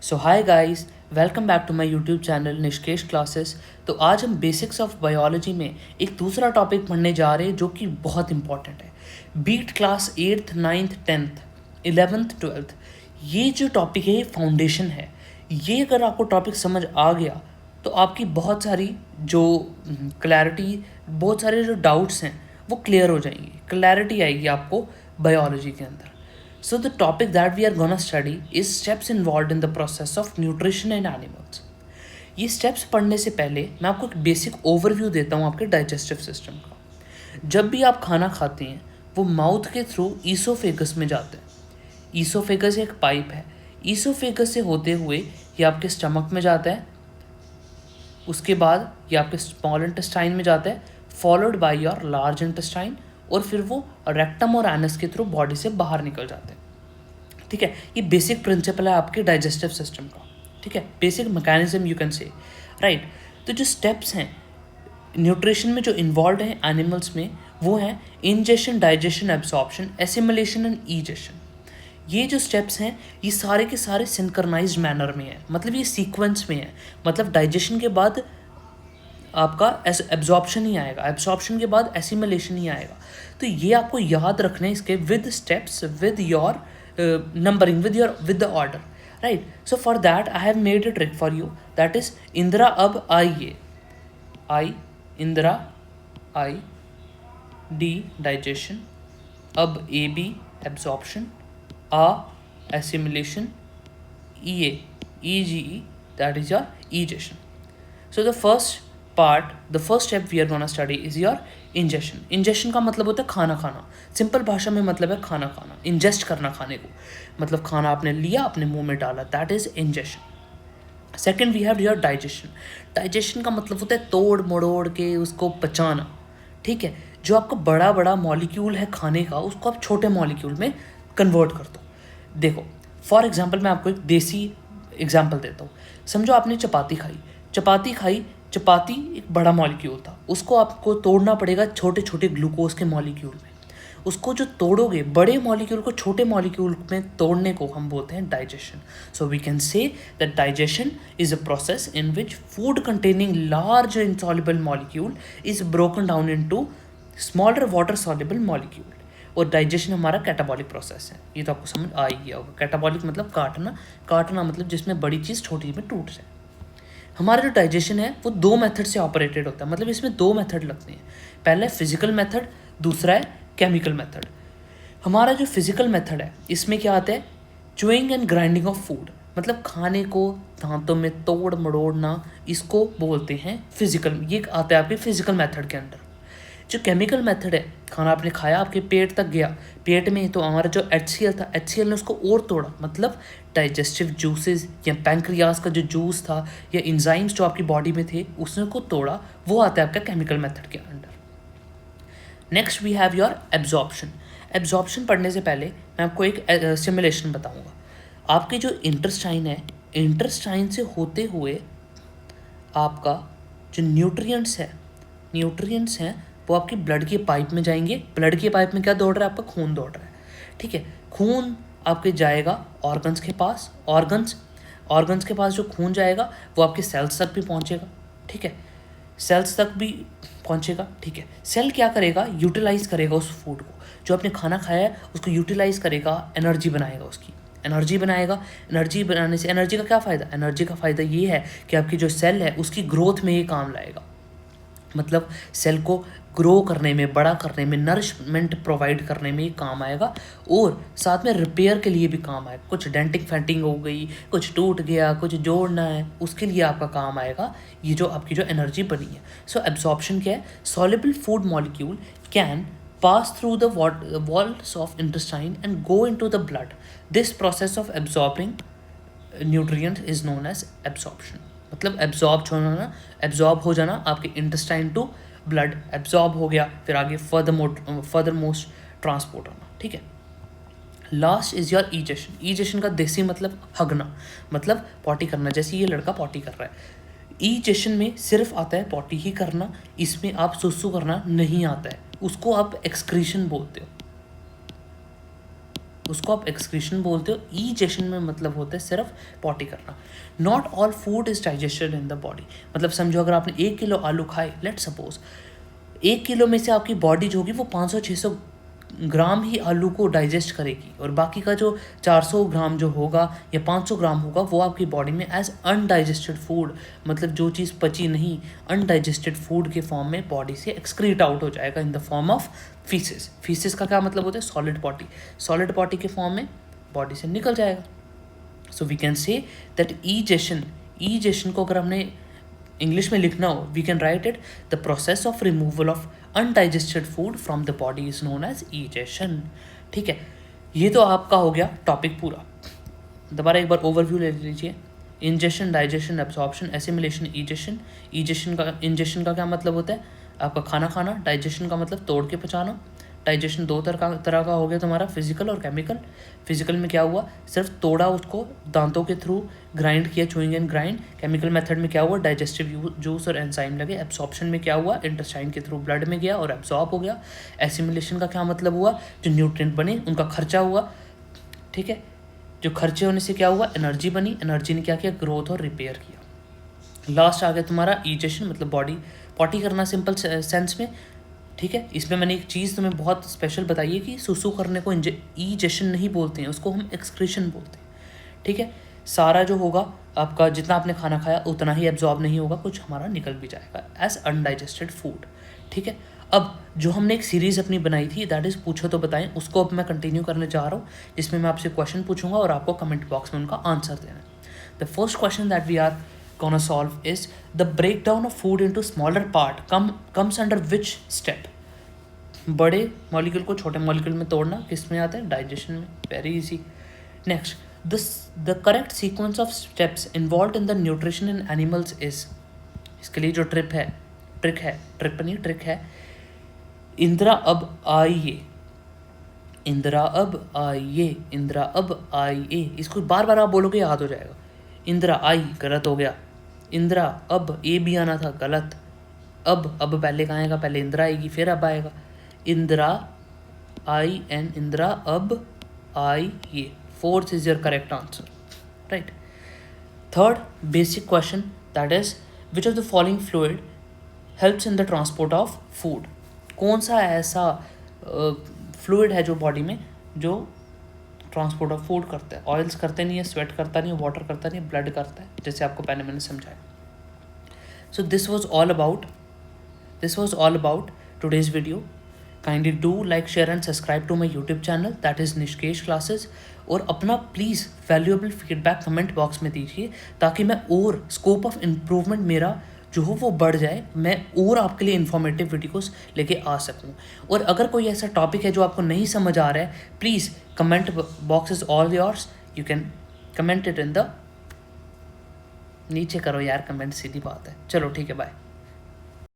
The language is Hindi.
So hi guys, welcome back to my YouTube channel Nishkesh classes. तो आज हम बेसिक्स ऑफ बायोलॉजी में एक दूसरा टॉपिक पढ़ने जा रहे हैं जो कि बहुत इंपॉर्टेंट है। Beat class 8th 9th 10th 11th 12th, ये जो टॉपिक है ये फाउंडेशन है। ये अगर आपको टॉपिक समझ आ गया तो आपकी बहुत सारी जो क्लैरिटी, बहुत सारे जो डाउट्स हैं वो क्लियर हो जाएंगी, क्लैरिटी आएगी आपको बायोलॉजी के अंदर। So the topic that we are gonna study is steps involved in the process of nutrition in animals. ये स्टेप्स पढ़ने से पहले मैं आपको एक बेसिक ओवरव्यू देता हूँ आपके डाइजेस्टिव सिस्टम का। जब भी आप खाना खाते हैं वो माउथ के थ्रू ईसोफेगस में जाते हैं। ईसोफेगस एक पाइप है, ईसोफेगस से होते हुए ये आपके स्टमक में जाता है, उसके बाद ये आपके स्मॉल इंटेस्टाइन में जाता है, followed by your large intestine, और फिर वो रेक्टम और एनस के थ्रू बॉडी से बाहर निकल जाते हैं। ठीक है, ये बेसिक प्रिंसिपल है आपके डाइजेस्टिव सिस्टम का। ठीक है, basic mechanism you can say, right. तो जो स्टेप्स हैं न्यूट्रिशन में जो इन्वॉल्व हैं एनिमल्स में, वो हैं ingestion, digestion, absorption, assimilation and ईजेशन। ये जो स्टेप्स हैं ये सारे के सारे सिंक्रनाइज्ड मैनर में है, मतलब ये सीक्वेंस में है। मतलब डाइजेशन के बाद आपका एब्जॉर्प्शन ही आएगा, एब्जॉर्प्शन के बाद एसिमिलेशन ही आएगा। तो ये आपको याद रखने इसके with steps, with your numbering, with the order, right? So for that I have made a trick for you, that is Indra ab I Indra, I D digestion, ab AB absorption, A assimilation, EGE, that is your egestion. So the first step we are gonna study is your ingestion. Ingestion का मतलब होता है खाना खाना, सिंपल भाषा में मतलब है खाना खाना, इंजेस्ट करना खाने को, मतलब खाना आपने लिया अपने मुंह में डाला, that is ingestion. Second we have your digestion. Digestion का मतलब होता है तोड़ मड़ोड़ के उसको पचाना। ठीक है, जो आपका बड़ा बड़ा मॉलिक्यूल है खाने का उसको आप छोटे मॉलिक्यूल में कन्वर्ट कर दो। देखो फॉर एग्जाम्पल मैं आपको एक देसी एग्जाम्पल देता हूँ। समझो आपने चपाती खाई, चपाती एक बड़ा मॉलिक्यूल था, उसको आपको तोड़ना पड़ेगा छोटे छोटे ग्लूकोज के मॉलिक्यूल में। उसको जो तोड़ोगे बड़े मॉलिक्यूल को छोटे मॉलिक्यूल में तोड़ने को हम बोलते हैं digestion. So we can say that digestion is a process in which food containing large insoluble molecule is broken down into smaller water soluble molecule. और डाइजेशन हमारा कैटाबॉलिक प्रोसेस है, ये तो आपको समझ आ ही गया होगा। कैटाबॉलिक मतलब काटना मतलब जिसमें बड़ी चीज़ छोटी में टूट जाए। हमारा जो डाइजेशन है वो दो मेथड से ऑपरेटेड होता है, मतलब इसमें दो मेथड लगते हैं। पहला है फिजिकल मेथड, दूसरा है केमिकल मेथड। हमारा जो फिजिकल मेथड है इसमें क्या आता है, chewing and grinding of food, मतलब खाने को दांतों में तोड़ मड़ोड़ना, इसको बोलते हैं फिजिकल। ये आता है आपके फिजिकल मेथड के अंडर। जो केमिकल मेथड है, खाना आपने खाया आपके पेट तक गया, पेट में तो हमारा जो HCl था, HCl ने उसको और तोड़ा, मतलब डाइजेस्टिव जूसेस या पैंक्रियाज का जो जूस था या इंजाइम्स जो आपकी बॉडी में थे उसने को तोड़ा, वो आता है आपका केमिकल मेथड के under. Next we have your absorption. Absorption पढ़ने से पहले मैं आपको एक सिमुलेशन बताऊंगा। आपके जो इंटेस्टाइन है, इंटेस्टाइन से होते हुए आपका जो न्यूट्रिएंट्स हैं वो आपकी ब्लड की पाइप में जाएंगे। ब्लड की पाइप में क्या दौड़ रहा है, आपका खून दौड़ रहा है। ठीक है, खून आपके जाएगा ऑर्गन्स के पास, ऑर्गन्स के पास जो खून जाएगा वो आपके सेल्स तक भी पहुंचेगा। ठीक है, सेल्स तक भी पहुंचेगा। ठीक है, सेल क्या करेगा, यूटिलाइज करेगा उस फूड को, जो आपने खाना खाया है उसको यूटिलाइज करेगा, एनर्जी बनाएगा, उसकी एनर्जी बनाएगा। एनर्जी बनाने से एनर्जी का क्या फ़ायदा, एनर्जी का फ़ायदा ये है कि आपकी जो सेल है उसकी ग्रोथ में ये काम लाएगा, मतलब सेल को ग्रो करने में, बड़ा करने में, नरिशमेंट प्रोवाइड करने में काम आएगा, और साथ में रिपेयर के लिए भी काम आएगा। कुछ डेंटिंग फैंटिंग हो गई, कुछ टूट गया, कुछ जोड़ना है, उसके लिए आपका काम आएगा ये जो आपकी जो एनर्जी बनी है। सो एब्जॉर्प्शन क्या है, soluble food molecule can pass through the walls of intestine and go into the blood. This process of absorbing nutrients is known as absorption. मतलब एब्जॉर्ब हो जाना आपके इंटेस्टाइन टू ब्लड, एब्जॉर्ब हो गया, फिर आगे फर्दर मोस्ट ट्रांसपोर्ट होना। ठीक है, लास्ट इज योर ईजेशन। ईजेशन का देसी मतलब हगना, मतलब पॉटी करना, जैसे ये लड़का पॉटी कर रहा है। ईजेशन में सिर्फ आता है पॉटी ही करना, इसमें आप सुसु करना नहीं आता है, उसको आप एक्सक्रीशन बोलते हो। उसको आप एक्सक्रीशन बोलते हो। ईजेशन में मतलब होता है सिर्फ पॉटी करना। Not all food is digested in the body, मतलब समझो अगर आपने 1 किलो आलू खाए, लेट सपोज 1 किलो में से आपकी बॉडी जो होगी वो 500-600 ग्राम ही आलू को डाइजेस्ट करेगी, और बाकी का जो 400 ग्राम जो होगा या 500 ग्राम होगा वो आपकी बॉडी में एज अनडाइजेस्टेड फूड, मतलब जो चीज़ पची नहीं, अनडाइजेस्टेड फूड के फॉर्म में बॉडी से एक्सक्रीट आउट हो जाएगा in the form of faeces. Faeces का क्या मतलब होता है? Solid potty. सॉलिड पॉटी के फॉर्म में बॉडी से निकल जाएगा। So we can say that egestion को अगर हमने इंग्लिश में लिखना हो, we can write it the process of removal of undigested food from the body is known as egestion. ठीक है, ये तो आपका हो गया टॉपिक पूरा। दोबारा एक बार ओवरव्यू ले लीजिए। Ingestion, digestion, absorption, assimilation, ईजेशन। Ingestion का क्या मतलब होता है? आपका खाना खाना। डाइजेशन का मतलब तोड़ के पचाना। डाइजेशन 2 तरह का हो गया तुम्हारा, फिजिकल और केमिकल। फिजिकल में क्या हुआ? सिर्फ तोड़ा उसको दांतों के थ्रू, ग्राइंड किया, chewing and grind. Chemical method में क्या हुआ? डाइजेस्टिव जूस और एंजाइम लगे। एब्सॉर्प्शन में क्या हुआ? इंटेस्टाइन के थ्रू ब्लड में गया और एब्सॉर्ब हो गया। एसिमिलेशन का क्या मतलब हुआ? जो न्यूट्रिएंट बने उनका खर्चा हुआ। ठीक है, जो खर्चे होने से क्या हुआ? एनर्जी बनी। एनर्जी ने क्या किया? ग्रोथ और रिपेयर किया। लास्ट आ गया तुम्हारा ईजेशन, मतलब बॉडी पॉटी करना सिंपल सेंस में। ठीक है, इसमें मैंने एक चीज़ तुम्हें बहुत स्पेशल बताई है कि सुसु करने को ईजेशन नहीं बोलते हैं, उसको हम एक्सक्रीशन बोलते हैं। ठीक है, सारा जो होगा आपका, जितना आपने खाना खाया उतना ही एब्जॉर्ब नहीं होगा, कुछ हमारा निकल भी जाएगा एज अनडाइजेस्टेड फूड। ठीक है, अब जो हमने एक सीरीज़ अपनी बनाई थी, दैट इज़ पूछो तो बताएं, उसको अब मैं कंटिन्यू करने जा रहा हूँ, जिसमें मैं आपसे क्वेश्चन पूछूंगा और आपको कमेंट बॉक्स में उनका आंसर देना है। The first question that we are gonna solve is the breakdown of food into smaller part comes under which step? बड़े मॉलिक्यूल को छोटे मॉलिक्यूल में तोड़ना किस में आता है? डाइजेशन में। Very easy. Next, the correct sequence of steps involve in the nutrition in animals is. इसके लिए जो ट्रिक है, इंदिरा अब आइए, इंदिरा अब आइए, इंदिरा अब आइए, इसको बार बार आप बोलोगे याद हो जाएगा। इंदिरा आई गलत हो गया, इंदिरा अब ए भी आना था, गलत। अब पहले कहाँ आएगा? पहले इंदिरा आएगी फिर अब आएगा। इंदिरा आई एन, इंदिरा अब आई ये। Fourth is your correct answer, right. Third basic question that is which of the following fluid helps in the transport of food? कौन सा ऐसा फ्लूइड है जो बॉडी में जो ट्रांसपोर्ट ऑफ फूड करता है? ऑयल्स करते नहीं है, स्वेट करता नहीं है, वाटर करता नहीं है, ब्लड करता है, जैसे आपको पहले मैंने समझाया। So this was all about today's video. Kindly do like, share and subscribe to my YouTube channel that is Nishkesh classes. और अपना please valuable feedback comment box में दीजिए, ताकि मैं और स्कोप ऑफ इम्प्रूवमेंट मेरा जो हो वो बढ़ जाए, मैं और आपके लिए इन्फॉर्मेटिव वीडियोस लेके आ सकूं। और अगर कोई ऐसा टॉपिक है जो आपको नहीं समझ आ रहा है, please comment box is all yours, you can comment it in the, नीचे करो यार कमेंट, सीधी बात है। चलो ठीक है, बाय।